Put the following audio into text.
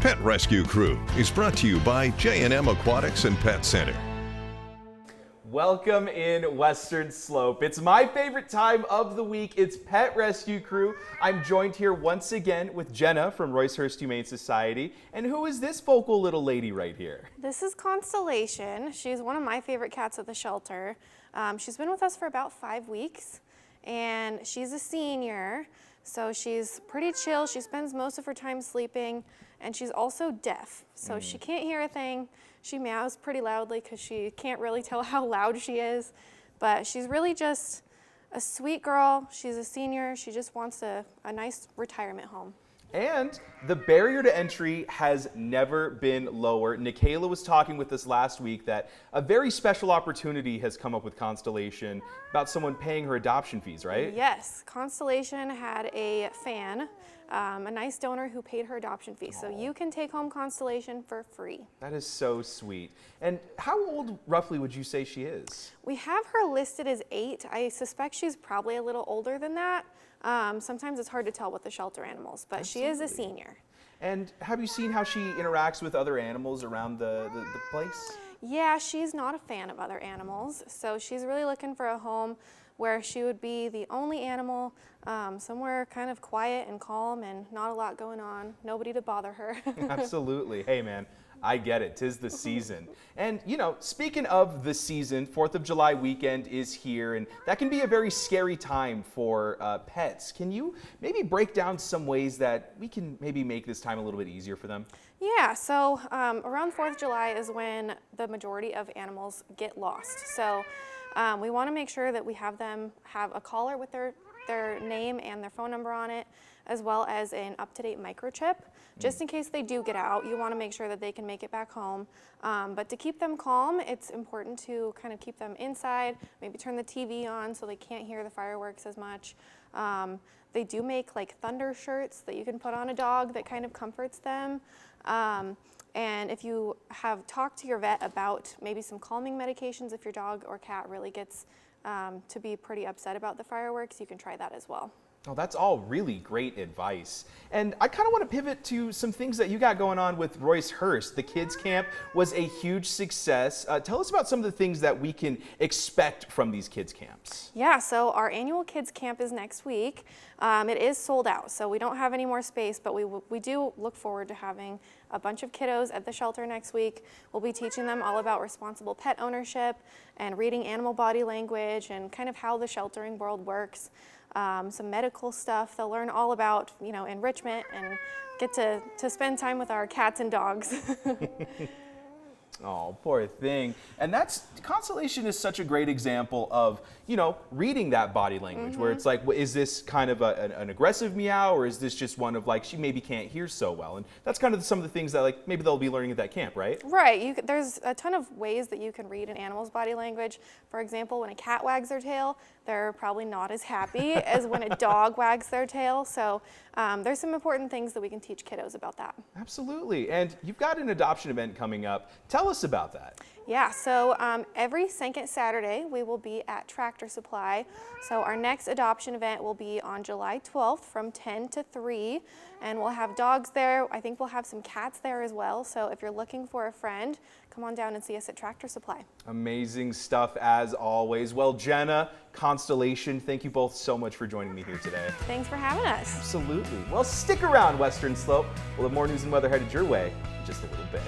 Pet Rescue Crew is brought to you by J&M Aquatics and Pet Center. Welcome in Western Slope. It's my favorite time of the week. It's Pet Rescue Crew. I'm joined here once again with Jenna from Roice-Hurst Humane Society. And who is this vocal little lady right here? This is Constellation. She's one of my favorite cats at the shelter. She's been with us for about 5 weeks, and she's a senior, so she's pretty chill. She spends most of her time sleeping, and she's also deaf, so she can't hear a thing. She meows pretty loudly because she can't really tell how loud she is, but she's really just a sweet girl. She's a senior. She just wants a nice retirement home. And the barrier to entry has never been lower. Nikayla was talking with us last week that a very special opportunity has come up with Constellation about someone paying her adoption fees, right? Yes, Constellation had a fan, a nice donor who paid her adoption fee. So you can take home Constellation for free. That is so sweet. And how old roughly would you say she is? We have her listed as 8. I suspect she's probably a little older than that. Sometimes it's hard to tell with the shelter animals, but She is a senior. And have you seen how she interacts with other animals around the place? Yeah, she's not a fan of other animals, so she's really looking for a home where she would be the only animal, somewhere kind of quiet and calm and not a lot going on, nobody to bother her. Absolutely. Hey man, I get it. 'Tis the season. And you know, speaking of the season, 4th of July weekend is here, and that can be a very scary time for pets. Can you maybe break down some ways that we can maybe make this time a little bit easier for them? Yeah, so around 4th of July is when the majority of animals get lost. So we want to make sure that we have them have a collar with their name and their phone number on it, as well as an up-to-date microchip. Just in case they do get out, you want to make sure that they can make it back home. But to keep them calm, it's important to kind of keep them inside, maybe turn the TV on so they can't hear the fireworks as much. They do make like thunder shirts that you can put on a dog that kind of comforts them. And if you have talked to your vet about maybe some calming medications, if your dog or cat really gets to be pretty upset about the fireworks, you can try that as well. Oh, that's all really great advice. And I kind of want to pivot to some things that you got going on with Roice-Hurst. The kids camp was a huge success. Tell us about some of the things that we can expect from these kids camps. Yeah, so our annual kids camp is next week. It is sold out, so we don't have any more space, but we do look forward to having a bunch of kiddos at the shelter next week. We'll be teaching them all about responsible pet ownership and reading animal body language and kind of how the sheltering world works. Some medical stuff. They'll learn all about, you know, enrichment and get to spend time with our cats and dogs. Oh, poor thing. And Constellation is such a great example of, you know, reading that body language where it's like, is this kind of an aggressive meow, or is this just one of like, she maybe can't hear so well? And that's kind of some of the things that like maybe they'll be learning at that camp, right? Right. There's a ton of ways that you can read an animal's body language. For example, when a cat wags their tail, they're probably not as happy as when a dog wags their tail. So there's some important things that we can teach kiddos about that. Absolutely. And you've got an adoption event coming up. Tell us about that. Yeah, so every second Saturday we will be at Tractor Supply. So our next adoption event will be on July 12th from 10 to 3, and we'll have dogs there. I think we'll have some cats there as well. So if you're looking for a friend, come on down and see us at Tractor Supply. Amazing stuff as always. Well, Jenna, Constellation, thank you both so much for joining me here today. Thanks for having us. Absolutely. Well, stick around, Western Slope. We'll have more news and weather headed your way in just a little bit.